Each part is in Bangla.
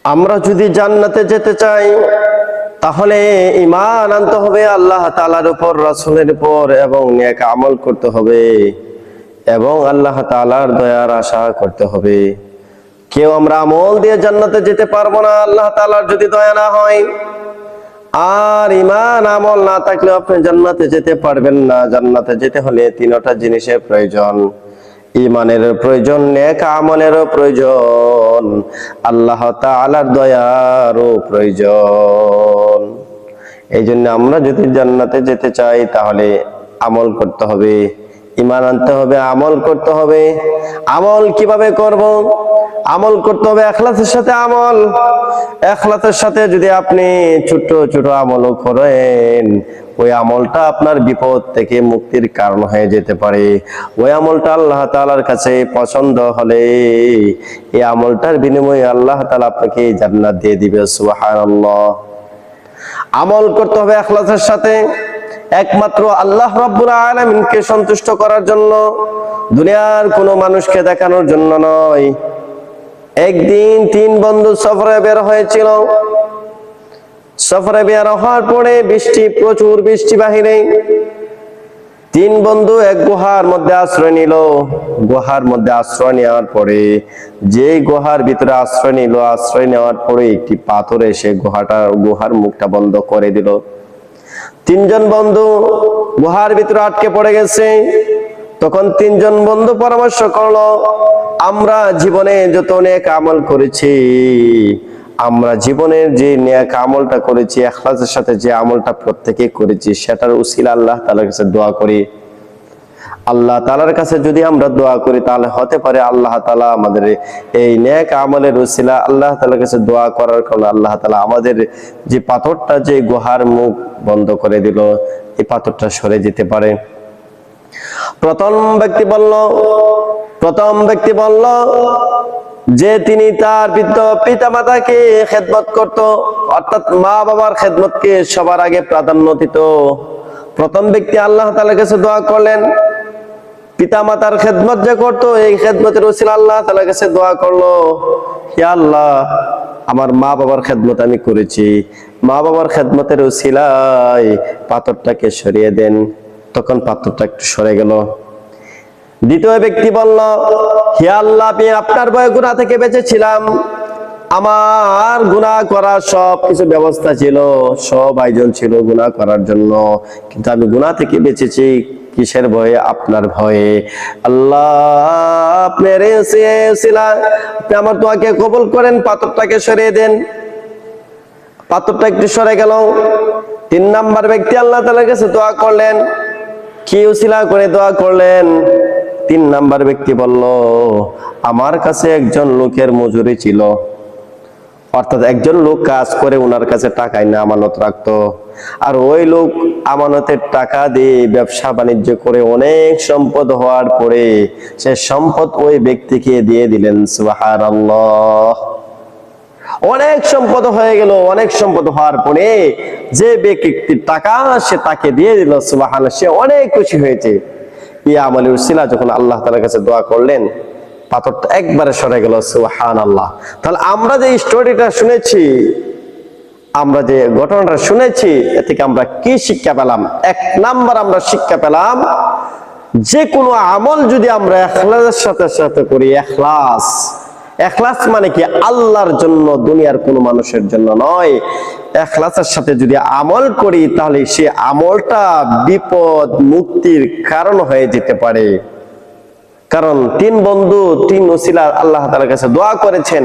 আমরা যদি জান্নাতে যেতে চাই তাহলে ঈমান আনতে হবে আল্লাহ তাআলার উপর, রাসূলের উপর, এবং নেক আমল করতে হবে এবং আল্লাহ তাআলার দয়ার আশা করতে হবে। কেউ আমরা আমল দিয়ে জান্নাতে যেতে পারবো না আল্লাহ তাআলার যদি দয়া না হয়। আর ঈমান আমল না থাকলে আপনি জান্নাতে যেতে পারবেন না। জান্নাতে যেতে হলে তিনটা জিনিসের প্রয়োজন: ঈমানের প্রয়োজন, নেক আমলেরও প্রয়োজন, আল্লাহ তাআলার দয়ারও প্রয়োজন। এই জন্য আমরা যদি জান্নাতে যেতে চাই তাহলে আমল করতে হবে, ঈমান আনতে হবে, আমল করতে হবে। আমল কিভাবে করব? আমল করতে হবে ইখলাসের সাথে। আমল ইখলাসের সাথে যদি আপনি ছোট ছোট আমলও করেন, ওই আমলটা আপনার বিপদ থেকে মুক্তির কারণ হয়ে যেতে পারে। ওই আমলটা আল্লাহ তাআলার কাছে পছন্দ হলে এই আমলটার বিনিময়ে আল্লাহ তাআলা আপনাকে জান্নাত দিয়ে দিবে। সুবহানাল্লাহ। আমল করতে হবে ইখলাসের সাথে, একমাত্র আল্লাহ রাব্বুল আলামিনকে সন্তুষ্ট করার জন্য, দুনিয়ার কোনো মানুষকে দেখানোর জন্য নয়। একদিন তিন বন্ধু সফরে বের হয়েছিল। সফরে বের হওয়ার পরে বৃষ্টি, প্রচুর বৃষ্টি বাহিরে। তিন বন্ধু এক গুহার মধ্যে আশ্রয় নিল। গুহার মধ্যে আশ্রয় নেওয়ার পরে, যে গুহার ভিতরে আশ্রয় নিল, আশ্রয় নেওয়ার পরে একটি পাথর এসে গুহার মুখটা বন্ধ করে দিল। তিনজন বন্ধু গুহার ভিতরে আটকে পড়ে গেছে। তখন তিনজন বন্ধু পরামর্শ করলো, আমরা জীবনে যত নেক আমল করেছি, আমরা জীবনের যে নেক আমলটা করেছি, ইখলাসের সাথে যে আমলটা প্রত্যেকে করেছি, সেটার উসিলা আল্লাহ তাআলার কাছে দোয়া করি। আল্লাহ তাআলার কাছে যদি আমরা দোয়া করি তাহলে হতে পারে আল্লাহ তাআলা আমাদের এই নেক আমলের উসিলা আল্লাহ তাআলার কাছে দোয়া করার কারণে আল্লাহ তাআলা আমাদের যে পাথরটা, যে গুহার মুখ বন্ধ করে দিল, এই পাথরটা সরে যেতে পারে। প্রথম ব্যক্তি বলল যে তিনি তার পিতা মাতাকে খেদমত করত, অর্থাৎ মা বাবার খেদমতকে সবার আগে প্রাধান্য দিত। প্রথম ব্যক্তি আল্লাহ তাআলার কাছে দোয়া করলেন, পিতা মাতার খেদমত যে করতো, এই খেদমতের উসিলা আল্লাহ তাআলার কাছে দোয়া করলো, হে আল্লাহ, আমার মা বাবার খেদমত আমি করেছি, মা বাবার খেদমতের উসিলায় পাথরটাকে সরিয়ে দেন। তখন পাথরটা একটু সরে গেল। দ্বিতীয় ব্যক্তি বলল, হে আল্লাহ, আমি আপনার ভয়ে গুনাহ থেকে বেঁচেছিলাম, আমার গুনাহ করার সব কিছু ব্যবস্থা ছিল, সব আয়োজন ছিল গুনাহ করার জন্য, কিন্তু আমি গুনাহ থেকে বেঁচেছি কিসের ভয়ে? আপনার ভয়ে। আল্লাহ, আপনার আপনি আমার দোয়াকে কবুল করেন, পাথরটাকে সরিয়ে দেন। পাথরটা একটু সরে গেল। তিন নাম্বার ব্যক্তি আল্লাহ তাআলার কাছে দোয়া করলেন। কি উসিলা করে দোয়া করলেন? তিন নাম্বার ব্যক্তি বলল, আমার কাছে একজন লোকের মজুরি ছিল, অর্থাৎ একজন লোক কাজ করে ওনার কাছে টাকা না আমানত রাখতো, আর ওই লোক আমানতের টাকা দিয়ে ব্যবসা বাণিজ্য করে অনেক সম্পদ হওয়ার পরে সে সম্পদ ওই ব্যক্তিকে দিয়ে দিলেন। সুবহানাল্লাহ। অনেক সম্পদ হয়ে গেল। অনেক সম্পদ হওয়ার পরে যে ব্যক্তির টাকা, সে তাকে দিয়ে দিল। সুবহানাল্লাহ। সে অনেক খুশি হয়েছে। এই আমলের উসিলা যখন আল্লাহ তাআলার কাছে দোয়া করলেন, পাথরটা একবারে সরে গেল। সুবহানাল্লাহ। তাহলে আমরা যে স্টোরিটা শুনেছি, আমরা যে ঘটনাটা শুনেছি, এ থেকে আমরা কি শিক্ষা পেলাম? এক নাম্বার আমরা শিক্ষা পেলাম, যে কোনো আমল যদি আমরা ইখলাসের সাথে করি, ইখলাস মানে কি? আল্লাহর জন্য, দুনিয়ার কোনো মানুষের জন্য নয়। ইখলাসের সাথে যদি আমল করি তাহলে সে আমলটা বিপদ মুক্তির কারণ হয়ে যেতে পারে। কারণ তিন বন্ধু তিন ওসিলা আল্লাহ তাআলার কাছে দোয়া করেছেন,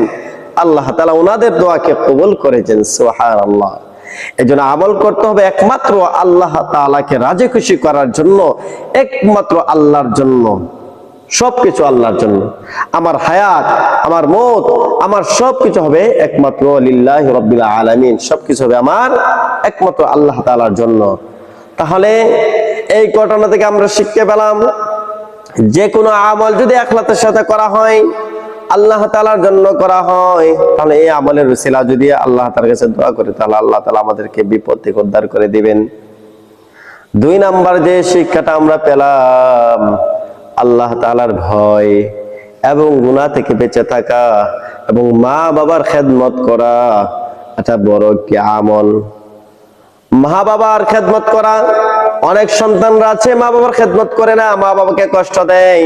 আল্লাহ তাআলা ওনাদের দোয়াকে কবুল করেছেন। সুবহানাল্লাহ। এজন্য আমল করতে হবে একমাত্র আল্লাহ তাআলাকে রাজি খুশি করার জন্য, একমাত্র আল্লাহর জন্য। সবকিছু আল্লাহর জন্য। আমার হায়াত, আমার মওত, আমার সবকিছু হবে একমাত্র লিল্লাহি রাব্বিল আলামিন। সবকিছু হবে আমার একমাত্র আল্লাহ তাআলার জন্য। তাহলে এই ঘটনা থেকে আমরা শিক্ষা পেলাম, যে কোনো আমল যদি ইখলাসের সাথে করা হয়, আল্লাহ তাআলার জন্য করা হয়, তাহলে এই আমলের উসিলা যদি আল্লাহ তাআলার কাছে দোয়া করি, তাহলে আল্লাহ তাআলা আমাদেরকে বিপদ থেকে উদ্ধার করে দিবেন। দুই নাম্বার যে শিক্ষাটা আমরা পেলাম, আল্লাহ তাআলার ভয়, এবং গুনাহ থেকে বেঁচে থাকা এবং মা বাবার খেদমত করা এটা বড় একটি আমল। মা বাবার খেদমত করা, অনেক সন্তানরা আছে মা বাবার খেদমত করে না, মা বাবাকে কষ্ট দেয়,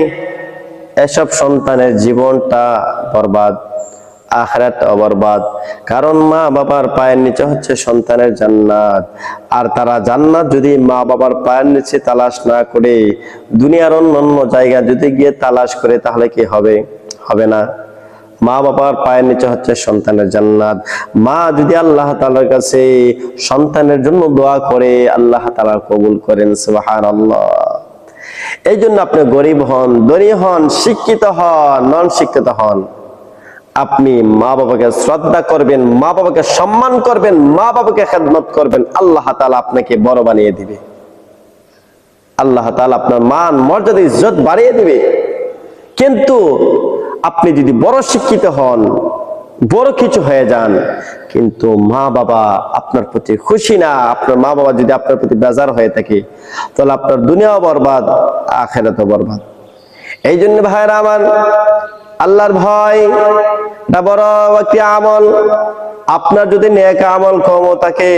এসব সন্তানের জীবনটা বরবাদ, আখিরাতও বরবাদ। কারণ মা বাবার পায়ের নিচে হচ্ছে সন্তানের জান্নাত। আর তারা জান্নাত যদি মা বাবার পায়ের নিচে তালাশ না করে দুনিয়ার অন্য জায়গা যদি গিয়ে তালাশ করে তাহলে কি হবে? হবে না। মা বাবার পায়ের নিচে হচ্ছে সন্তানের জান্নাত। মা যদি আল্লাহ তাআলার কাছে সন্তানের জন্য দোয়া করে, আল্লাহ তাআলা কবুল করেন, সুবহানাল্লাহ। এই জন্য আপনি গরিব হন, ধনী হন, শিক্ষিত হন, নন শিক্ষিত হন, আপনি মা বাবাকে শ্রদ্ধা করবেন, মা বাবাকে সম্মান করবেন, মা বাবাকে খেদমত করবেন, আল্লাহ তাআলা আপনাকে বড় বানিয়ে দিবে। আল্লাহ তাআলা আপনার মান মর্যাদা ইজ্জত বাড়িয়ে দিবে। কিন্তু আপনি যদি বড় শিক্ষিত হন, বড় কিছু হয়ে যান, কিন্তু মা বাবা আপনার প্রতি খুশি না, আপনার মা বাবা যদি আপনার প্রতি বেজার হয়ে থাকে, তাহলে আপনার দুনিয়াও বরবাদ, আখিরাতও বরবাদ। এই জন্য ভাইরা আমার, আল্লাহর ভয় এটা বড় একটি আমল। আপনার যদি নেক আমল কম থাকে,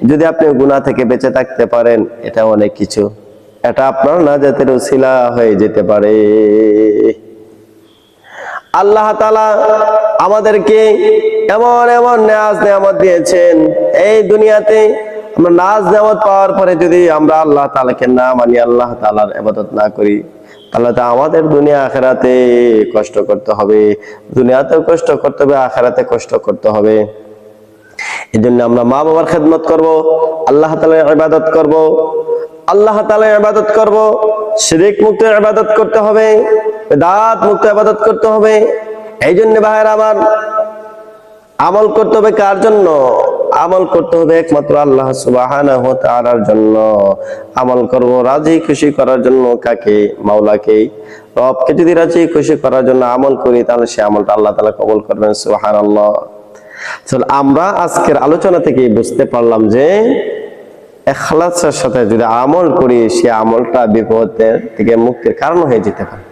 যদি আপনি গুনাহ থেকে বেঁচে থাকতে পারেন, এটা অনেক কিছু, এটা আপনার নাজাতের উসিলা হয়ে যেতে পারে। আল্লাহ তাআলা আমাদেরকে এমন এমন নাজ নেয়ামত দিয়েছেন এই দুনিয়াতে। আমরা নাজ নেয়ামত পাওয়ার পরে যদি আমরা আল্লাহ তাআলাকে না মানি, আল্লাহ তাআলার ইবাদত না করি, তাহলে তো আমাদের দুনিয়া আখিরাতে কষ্ট করতে হবে। দুনিয়াতেও কষ্ট করতে হবে, আখিরাতে কষ্ট করতে হবে। এই জন্য আমরা মা বাবার খেদমত করব, আল্লাহ তাআলার ইবাদত করব, আল্লাহ তাআলার ইবাদত করব, শিরক মুক্ত ইবাদত করতে হবে, বিদআত মুক্ত ইবাদত করতে হবে। এই জন্য ভাইরা আমার, আমল করতে হবে কার জন্য? আমল করতে হবে একমাত্র আল্লাহ সুবহানাহু ওয়া তাআলার জন্য। আমল করব রাজি খুশি করার জন্য কাকে? মাওলাকে। রবকে যদি রাজি খুশি করার জন্য আমল করি, তাহলে সে আমলটা আল্লাহ তাআলা কবুল করবেন, সুবহানাল্লাহ। তাহলে আমরা আজকের আলোচনা থেকে বুঝতে পারলাম যে ইখলাসের সাথে যদি আমল করি, সে আমলটা বিপদের থেকে মুক্তির কারণ হয়ে যেতে পারে।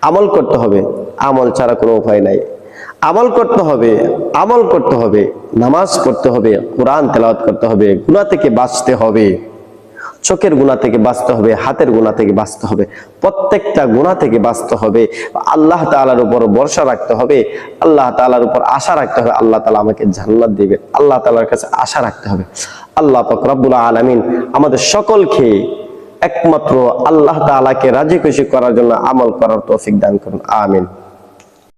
আমল করতে হবে, আমল ছাড়া কোনো উপায় নাই। আমল করতে হবে, আমল করতে হবে, নামাজ পড়তে হবে, কোরআন তেলাওয়াত করতে হবে, গুনাহ থেকে বাঁচতে হবে, চোখের গুনাহ থেকে বাঁচতে হবে, হাতের গুনাহ থেকে বাঁচতে হবে, প্রত্যেকটা গুনাহ থেকে বাঁচতে হবে। আল্লাহ তাআলার উপর ভরসা রাখতে হবে, আল্লাহ তাআলার উপর আশা রাখতে হবে, আল্লাহ তাআলা আমাকে জান্নাত দিবে, আল্লাহ তাআলার কাছে আশা রাখতে হবে। আল্লাহ পাক রব্বুল আলামিন আমাদের সকলকে একমাত্র আল্লাহ তাআলাকে রাজি খুশি করার জন্য আমল করার তৌফিক দান করুন, আমিন।